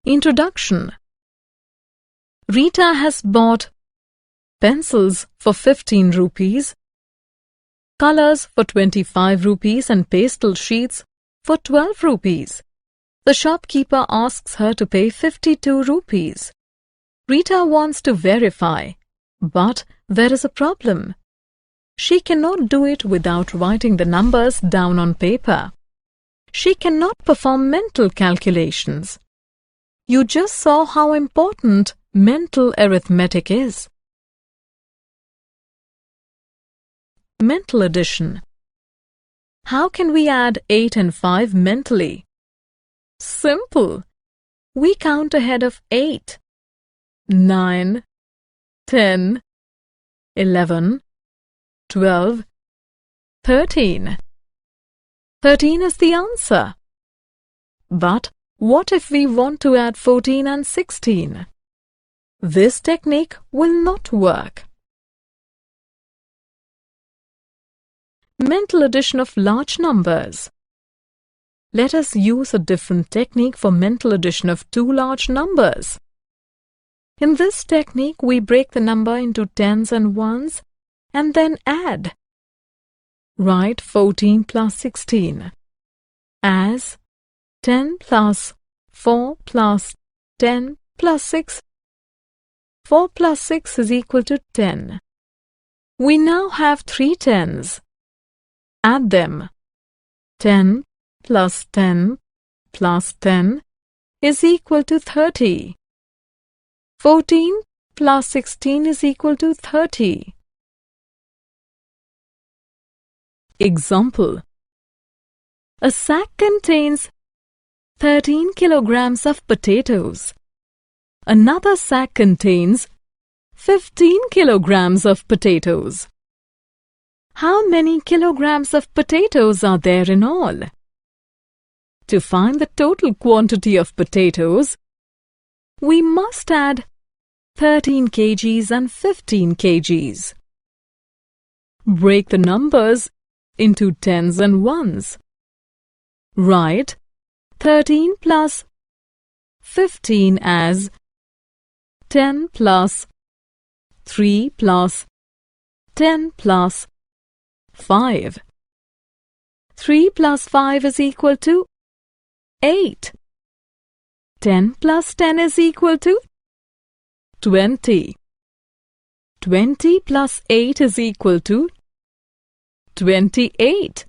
Introduction. Rita has bought pencils for 15 rupees, colors for 25 rupees and pastel sheets for 12 rupees. The shopkeeper asks her to pay 52 rupees. Rita wants to verify, but there is a problem. She cannot do it without writing the numbers down on paper. She cannot perform mental calculations. You just saw how important mental arithmetic is. Mental addition. How can we add 8 and 5 mentally? Simple. We count ahead of 8. 9, 10, 11, 12, 13. 13 is the answer. But what if we want to add 14 and 16? This technique will not work. Mental addition of large numbers. Let us use a different technique for mental addition of two large numbers. In this technique, we break the number into tens and ones and then add. Write 14 plus 16 as 10 plus 4 plus 10 plus 6. 4 plus 6 is equal to 10. We now have 3 tens. Add them. 10 plus 10 plus 10 is equal to 30. 14 plus 16 is equal to 30. Example. A sack contains 13 kilograms of potatoes. Another sack contains 15 kilograms of potatoes. How many kilograms of potatoes are there in all? To find the total quantity of potatoes, we must add 13 kgs and 15 kgs. Break the numbers into tens and ones. Write 13 plus 15 as 10 plus 3 plus 10 plus 5. 3 plus 5 is equal to 8. 10 plus 10 is equal to 20. 20 plus 8 is equal to 28.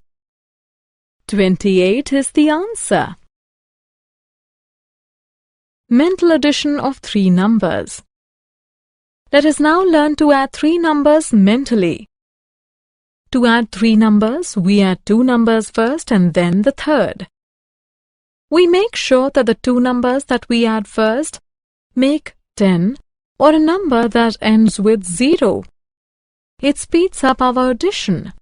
28 is the answer. Mental addition of three numbers. Let us now learn to add three numbers mentally. To add three numbers, we add two numbers first and then the third. We make sure that the two numbers that we add first make 10 or a number that ends with 0. It speeds up our addition.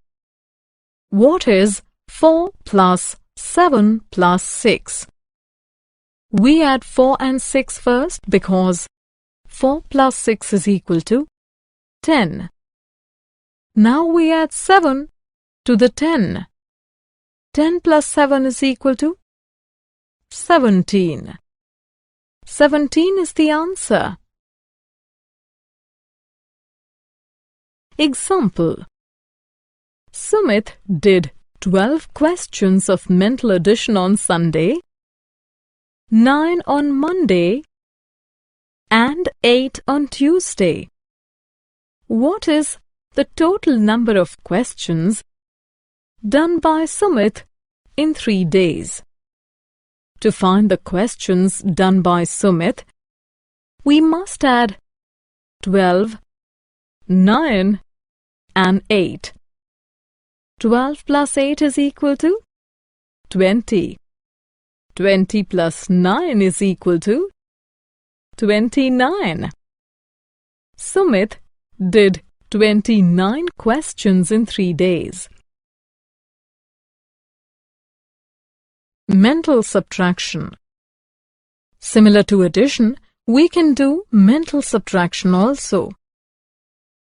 What is 4 plus 7 plus 6? We add 4 and 6 first because 4 plus 6 is equal to 10. Now we add 7 to the 10. 10 plus 7 is equal to 17. 17 is the answer. Example. Sumit did 12 questions of mental addition on Sunday, 9 on Monday, and 8 on Tuesday. What is the total number of questions done by Sumit in 3 days? To find the questions done by Sumit, we must add 12, 9, and 8. 12 plus 8 is equal to 20. 20 plus 9 is equal to 29. Sumit did 29 questions in 3 days. Mental subtraction. Similar to addition, we can do mental subtraction also.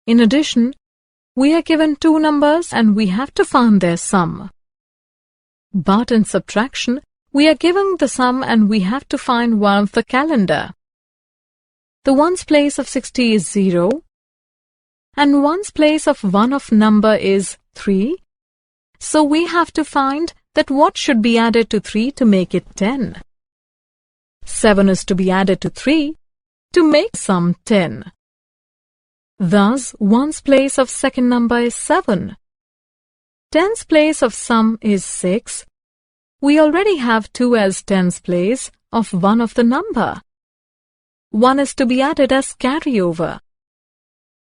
In addition, we are given two numbers and we have to find their sum. But in subtraction, We are given the sum and we have to find one of the calendar. The ones place of 60 is 0 and ones place of one of number is 3. So we have to find that what should be added to 3 to make it 10. 7 is to be added to 3 to make sum 10. Thus, ones place of second number is 7. Tens place of sum is 6. We already have 2 as tens place of one of the number. 1 is to be added as carryover.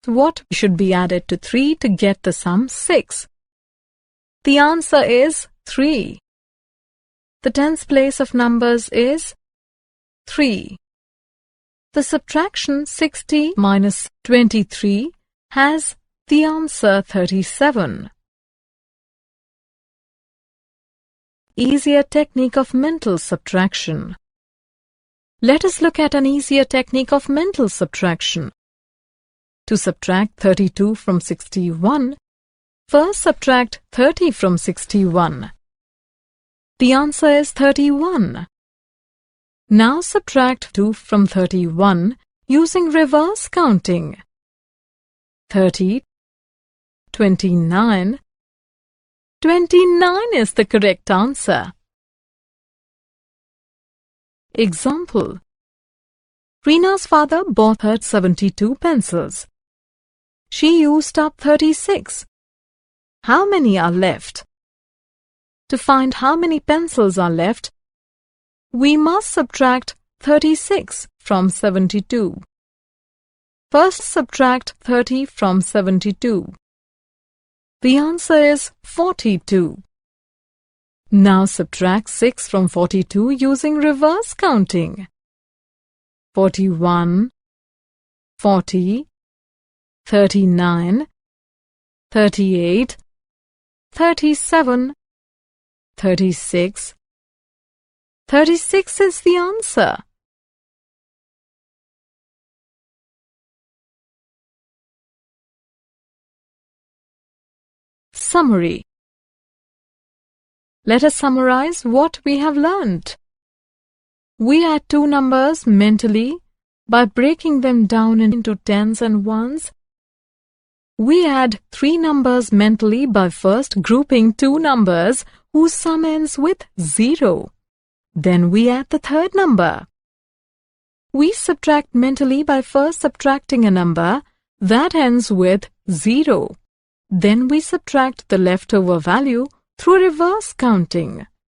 What should be added to 3 to get the sum 6? The answer is 3. The tens place of numbers is 3. The subtraction 60 minus 23 has the answer 37. Easier technique of mental subtraction. Let us look at an easier technique of mental subtraction. To subtract 32 from 61, first subtract 30 from 61. The answer is 31. Now subtract 2 from 31 using reverse counting. 30, 29. 29 is the correct answer. Example. Reena's father bought her 72 pencils. She used up 36. How many are left? To find how many pencils are left, we must subtract 36 from 72. First subtract 30 from 72. The answer is 42. Now subtract 6 from 42 using reverse counting. 41, 40, 39, 38, 37, 36. 36 is the answer. Summary. Let us summarize what we have learned. We add two numbers mentally by breaking them down into tens and ones. We add three numbers mentally by first grouping two numbers whose sum ends with 0. Then we add the third number. We subtract mentally by first subtracting a number that ends with 0. Then we subtract the leftover value through reverse counting.